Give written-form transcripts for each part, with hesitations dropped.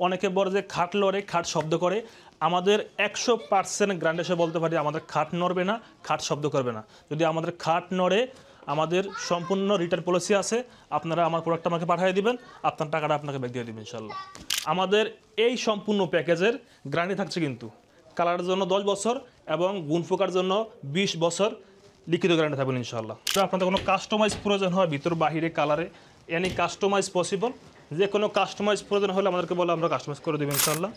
অনেকে বলে যে খাট লড়ে, খাট শব্দ করে। আমাদের 100% গ্যারান্টি সে বলতে পারি আমাদের খাট নড়বে না, খাট শব্দ করবে না। যদি আমাদের খাট নড়ে আমাদের সম্পূর্ণ রিটার্ন পলিসি আছে। আপনারা আমার প্রোডাক্ট আমাকে পাঠিয়ে দিবেন, আপনার টাকাটা আপনাকে ব্যাক দিয়ে দেবেন ইনশাল্লাহ। আমাদের এই সম্পূর্ণ প্যাকেজের গ্যারান্টি থাকছে কিন্তু কালারের জন্য 10 বছর এবং গুণ পোকার জন্য 20 বছর লিখিত গ্যারান্টি থাকবেন ইনশাল্লাহ। আপনাদের কোনো কাস্টমাইজ প্রয়োজন হয় ভিতর বাহিরে কালারে, এনি কাস্টমাইজ পসিবল। যে কোনো কাস্টমাইজ প্রয়োজন হলে আমাদেরকে বলে আমরা কাস্টমাইজ করে দেবো ইনশাল্লাহ।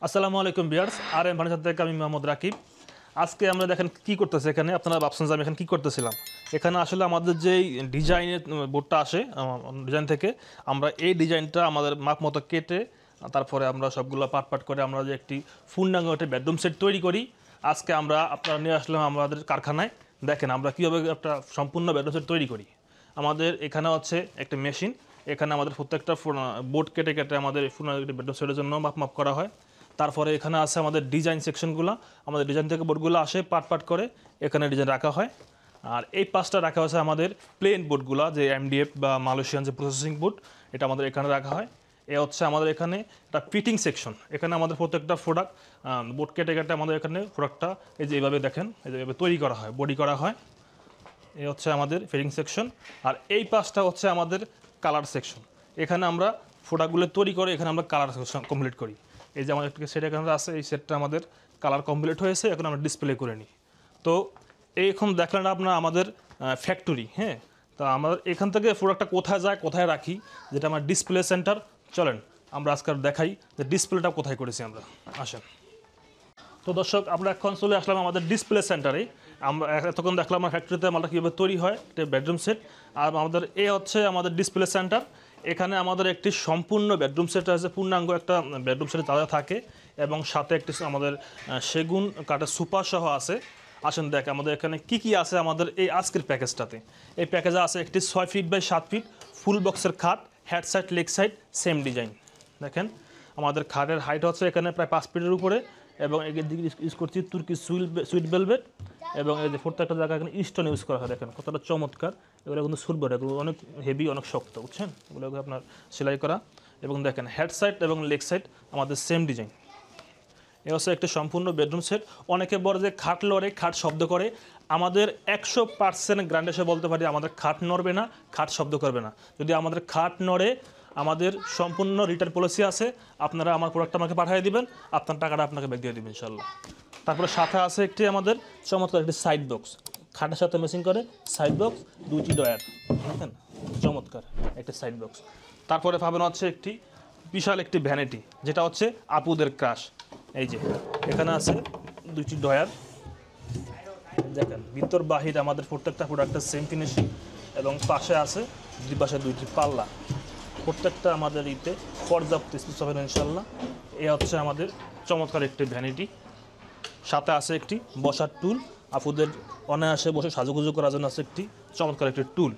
আসসালামু আলাইকুম ভিউয়ার্স, RM ফার্নিচার থেকে আমি মোহাম্মদ রাকিব। আজকে আমরা দেখেন কি করতেছে এখানে, আপনারা ভাবছেন যে আমি এখানে কী করতেছিলাম। এখানে আসলে আমাদের যেই ডিজাইনের বোর্ডটা আসে ডিজাইন থেকে, আমরা এই ডিজাইনটা আমাদের মাপ মতো কেটে তারপরে আমরা সবগুলো পাট করে আমরা যে একটি পূর্ণাঙ্গ একটা বেডরুম সেট তৈরি করি। আজকে আমরা আপনারা নিয়ে আসলাম আমাদের কারখানায়। দেখেন আমরা কীভাবে একটা সম্পূর্ণ বেডরুম সেট তৈরি করি। আমাদের এখানে হচ্ছে একটা মেশিন, এখানে আমাদের প্রত্যেকটা বোর্ড কেটে আমাদের বেডরুম সেটের জন্য মাপ করা হয়। তারপরে এখানে আছে আমাদের ডিজাইন সেকশনগুলো, আমাদের ডিজাইন থেকে বোর্ডগুলো আসে পাট করে এখানে ডিজাইন রাখা হয়। আর এই পাঁচটা রাখা হয়েছে আমাদের প্লেন বোর্ডগুলো, যে MDF বা মালয়েশিয়ান যে প্রসেসিং বোর্ড, এটা আমাদের এখানে রাখা হয়। এ হচ্ছে আমাদের এখানে একটা ফিটিং সেকশন, এখানে আমাদের প্রত্যেকটা প্রোডাক্ট বোর্ড কেটে আমাদের এখানে প্রোডাক্টটা এই যে এইভাবে দেখেন, এই যে এইভাবে তৈরি করা হয়, বডি করা হয়। এই হচ্ছে আমাদের ফিটিং সেকশন। আর এই পাঁচটা হচ্ছে আমাদের কালার সেকশন, এখানে আমরা প্রোডাক্টগুলো তৈরি করে এখানে আমরা কালার সেকশন কমপ্লিট করি। এই যে আমাদের একটা সেট এখানে আছে, এই সেটটা আমাদের কালার কমপ্লিট হয়েছে, এখন আমরা ডিসপ্লে করে নিই। তো এখন দেখলেন আপনার আমাদের ফ্যাক্টরি, হ্যাঁ। তো আমাদের এখান থেকে প্রোডাক্টটা কোথায় যায়, কোথায় রাখি, যেটা আমার ডিসপ্লে সেন্টার। চলেন আমরা আজকাল দেখাই যে ডিসপ্লেটা কোথায় করেছি আমরা, আসেন। তো দর্শক, আমরা এখন চলে আসলাম আমাদের ডিসপ্লে সেন্টারে। আমরা এতক্ষণ দেখলাম আমার ফ্যাক্টরিতে মালটা কীভাবে তৈরি হয়, একটা বেডরুম সেট। আর আমাদের হচ্ছে আমাদের ডিসপ্লে সেন্টার। এখানে আমাদের একটি সম্পূর্ণ বেডরুম সেট আছে, পূর্ণাঙ্গ একটা বেডরুম সেটে তাদের থাকে এবং সাথে একটি আমাদের সেগুন কাঠের সুপার সহ আছে। আসেন দেখ আমাদের এখানে কি আছে আমাদের এই আজকের প্যাকেজটাতে। এই প্যাকেজে আছে একটি 6 ফিট বাই 7 ফিট ফুল বক্সের খাট, head side leg side same design. দেখেন আমাদের খাটের হাইট হচ্ছে এখানে প্রায় 5 ফিটের উপরে এবং এর দিকে ইউজ করছি তুর্কি সুইট ভেলভেট এবং এই যে প্রত্যেকটা জায়গায় এখানে স্টোন ইউজ করা হয়। দেখেন কতটা চমৎকার, এগুলো কিন্তু সুলভেট, এগুলো অনেক হেভি, অনেক শক্ত, বুঝছেন, এগুলো আপনার সেলাই করা। এবং দেখেন হেড সাইড এবং লেগ সাইড আমাদের সেম ডিজাইন। এ হচ্ছে একটা সম্পূর্ণ বেডরুম সেট। অনেকে বলে যে খাট লড়ে, খাট শব্দ করে। আমাদের 100% গ্যারান্টি সে বলতে পারি আমাদের খাট নড়বে না, খাট শব্দ করবে না। যদি আমাদের খাট নড়ে আমাদের সম্পূর্ণ রিটার্ন পলিসি আছে। আপনারা আমার প্রোডাক্ট আমাকে পাঠিয়ে দিবেন, আপনার টাকাটা আপনাকে ব্যাক দিয়ে দেবেন ইনশাল্লাহ। তারপরে সাথে আছে একটি আমাদের চমৎকার একটি সাইড বক্স, খাটের সাথে ম্যাচিং করে সাইড বক্স, 2টি ডয়ার, দেখেন চমৎকার একটি সাইড বক্স। তারপরে পাবেন হচ্ছে একটি বিশাল একটি ভ্যানিটি, যেটা হচ্ছে আপুদের ক্রাশ। এই যে এখানে আছে 2টি ডয়ার, দেখেন ভিতর বাহির আমাদের প্রত্যেকটা প্রোডাক্টের সেম ফিনিশিং এবং পাশে আছে দুই পাশে 2টি পাল্লা। প্রত্যেকটা আমাদের ইতে পর্যাপ্ত স্পেস হবে ইনশাল্লাহ। এ হচ্ছে আমাদের চমৎকার একটি ভ্যানিটি, সাথে আছে একটি বসার টুল, আপুদের অনায়াসে বসে সাজুগুজু করার জন্য আছে একটি চমৎকার একটি টুল।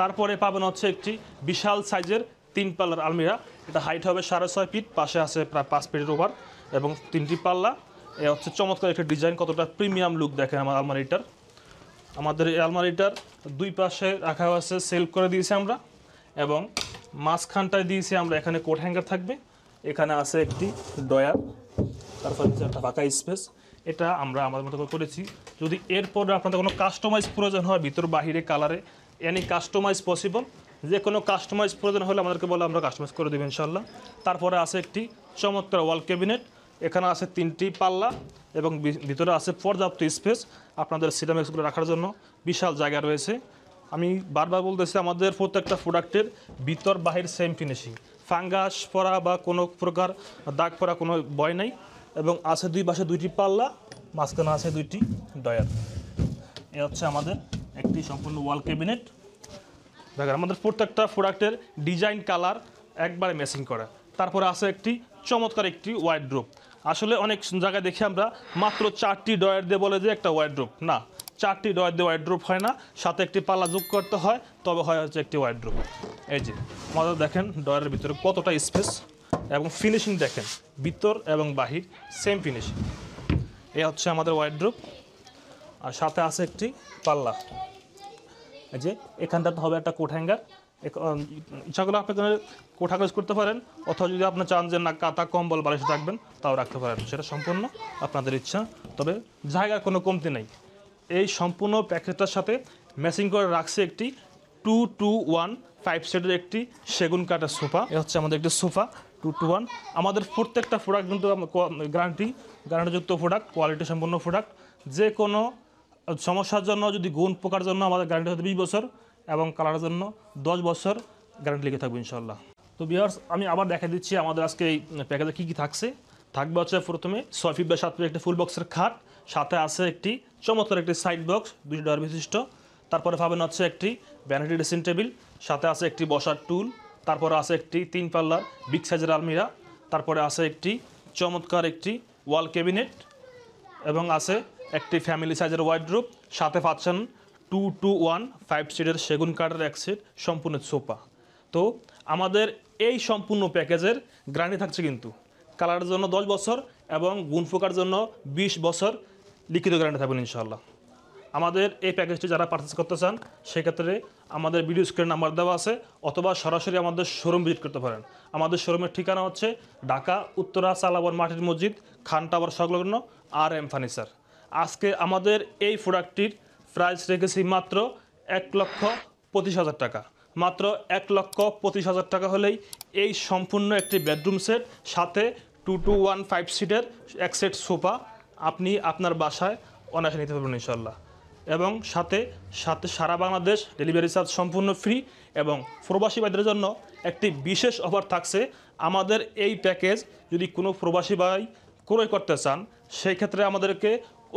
তারপরে পাবেন হচ্ছে একটি বিশাল সাইজের 3 পাল্লার আলমিরা, এটা হাইট হবে 6.5 ফিট, পাশে আছে প্রায় 5 ফিটের ওভার এবং 3টি পাল্লা। এ হচ্ছে চমৎকার একটা ডিজাইন, কতটা প্রিমিয়াম লুক দেখেন আমার আলমারিটার। আমাদের এই আলমারিটার দুই পাশে রাখা হয়েছে সেলফ করে দিয়েছি আমরা এবং মাঝখানটায় দিয়েছি আমরা এখানে কোট হ্যাঙ্গার থাকবে, এখানে আছে একটি ডয়ার, তারপর একটা ফাঁকা স্পেস। এটা আমরা আমাদের মতো করে করেছি। যদি এরপরে আপনাদের কোনো কাস্টমাইজ প্রয়োজন হয় ভিতর বাহিরে কালারে, এনি কাস্টমাইজ পসিবল। যে কোনো কাস্টমাইজ প্রয়োজন হলে আমাদেরকে বলে আমরা কাস্টমাইজ করে দেবো ইনশাল্লাহ। তারপরে আছে একটি চমৎকার ওয়াল ক্যাবিনেট, এখানে আছে 3টি পাল্লা এবং ভিতরে আছে পর্যাপ্ত স্পেস, আপনাদের সিরামিক্সগুলো রাখার জন্য বিশাল জায়গা রয়েছে। আমি বারবার বলতেছি আমাদের প্রত্যেকটা প্রোডাক্টের ভিতর বাহির সেম ফিনিশিং, ফাঙ্গাস পরা বা কোনো প্রকার দাগ পরা কোনো ভয় নেই। এবং আছে দুই পাশে 2টি পাল্লা, মাঝখানে আছে 2টি ডয়ার। এ হচ্ছে আমাদের একটি সম্পূর্ণ ওয়াল ক্যাবিনেট। দেখেন আমাদের প্রত্যেকটা প্রোডাক্টের ডিজাইন কালার একবারে ম্যাচিং করা। তারপরে আছে একটি চমৎকার একটি ওয়ার্ড্রোব। আসলে অনেক জায়গায় দেখি আমরা মাত্র 4টি ডয়ার দিয়ে বলে যে একটা ওয়ার্ড্রোব, না, 4টি ডয়ার দিয়ে ওয়ার্ড্রোব হয় না, সাথে একটি পাল্লা যোগ করতে হয়, তবে হয় হচ্ছে একটি ওয়ার্ড্রোব। এই যে আমাদের দেখেন ডয়ারের ভিতরে কতটা স্পেস এবং ফিনিশিং দেখেন, ভিতর এবং বাহির সেম ফিনিশিং। এ হচ্ছে আমাদের ওয়ার্ড্রোব আর সাথে আছে একটি পাল্লা। এই যে এখানটাতে হবে একটা কোট হ্যাঙ্গার ইচ্ছা করলে আপনি কোঠা কাজ করতে পারেন, অথবা যদি আপনি চান যে না কাঁথা কম্বল বালিশ রাখবেন তাও রাখতে পারেন, সেটা সম্পূর্ণ আপনাদের ইচ্ছা। তবে জায়গার কোনো কমতি নেই। এই সম্পূর্ণ প্যাকেজটার সাথে ম্যাচিং করে রাখছে একটি 2-2-1 5 সিটের একটি সেগুন কাঠের সোফা। এ হচ্ছে আমাদের একটি সোফা 2-2-1। আমাদের প্রত্যেকটা প্রোডাক্ট কিন্তু গ্যারান্টিযুক্ত প্রোডাক্ট, কোয়ালিটি সম্পন্ন প্রোডাক্ট। যে কোনো সমস্যার জন্য, যদি গুণ পোকার জন্য আমাদের গ্যারান্টি হতে 20 বছর, এবং কালারের জন্য 10 বছর গ্যারান্টি লিখে থাকবে ইনশাল্লাহ। তো ভিউয়ার্স, আমি আবার দেখা দিচ্ছি আমাদের আজকে এই প্যাকেজে কী কী থাকছে। থাকবে হচ্ছে প্রথমে 6 ফিট বাই 7 ফিট একটি ফুল বক্সের খাট, সাথে আছে একটি চমৎকার একটি সাইড বক্স 2 ডয়ার বিশিষ্ট। তারপরে পাবেন হচ্ছে একটি ভ্যানিটি ড্রেসিং টেবিল, সাথে আছে একটি বসার টুল। তারপরে আছে একটি 3 পাল্লার বিগ সাইজের আলমিরা। তারপরে আছে একটি চমৎকার একটি ওয়াল ক্যাবিনেট, এবং আছে একটি ফ্যামিলি সাইজের ওয়ার্ডরোব। সাথে পাচ্ছেন 2-2-1 5 সিটের সেগুন কাঠের এক সেট সম্পূর্ণ সোফা। তো আমাদের এই সম্পূর্ণ প্যাকেজের গ্যারান্টি থাকছে কিন্তু কালারের জন্য 10 বছর এবং গুণ পোকার জন্য 20 বছর লিখিত গ্যারান্টি থাকবেন ইনশাআল্লাহ। আমাদের এই প্যাকেজটি যারা পারচেস করতে চান সেক্ষেত্রে আমাদের ভিডিও স্ক্রিনে নাম্বার দেওয়া আছে, অথবা সরাসরি আমাদের শোরুম ভিজিট করতে পারেন। আমাদের শোরুমের ঠিকানা হচ্ছে ঢাকা উত্তরা চালাবন মাটির মসজিদ, খান টাওয়ার সংলগ্ন RM ফার্নিচার। আজকে আমাদের এই প্রোডাক্টটির প্রাইস রেখেছি মাত্র 1,25,000 টাকা। মাত্র 1,25,000 টাকা হলেই এই সম্পূর্ণ একটি বেডরুম সেট, সাথে 2-2-1 5 সিটের এক সেট সোফা আপনি আপনার বাসায় অনায়াসে নিতে পারবেন ইনশাল্লাহ। এবং সাথে সারা বাংলাদেশ ডেলিভারি চার্জ সম্পূর্ণ ফ্রি। এবং প্রবাসী ভাইদের জন্য একটি বিশেষ অফার থাকছে। আমাদের এই প্যাকেজ যদি কোনো প্রবাসী ভাই ক্রয় করতে চান, সেই ক্ষেত্রে আমাদেরকে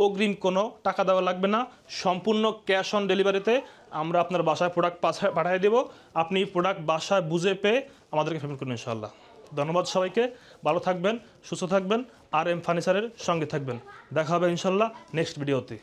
অগ্রিম কোনো টাকা দেওয়া লাগবে না, সম্পূর্ণ ক্যাশ অন ডেলিভারিতে আমরা আপনার বাসায় প্রোডাক্ট পাঠিয়ে দেবো। আপনি প্রোডাক্ট বাসায় বুঝে পেয়ে আমাদেরকে পেমেন্ট করুন ইনশাআল্লাহ। ধন্যবাদ সবাইকে, ভালো থাকবেন, সুস্থ থাকবেন, RM ফার্নিচারের সঙ্গে থাকবেন। দেখা হবে ইনশাআল্লাহ নেক্সট ভিডিওতে।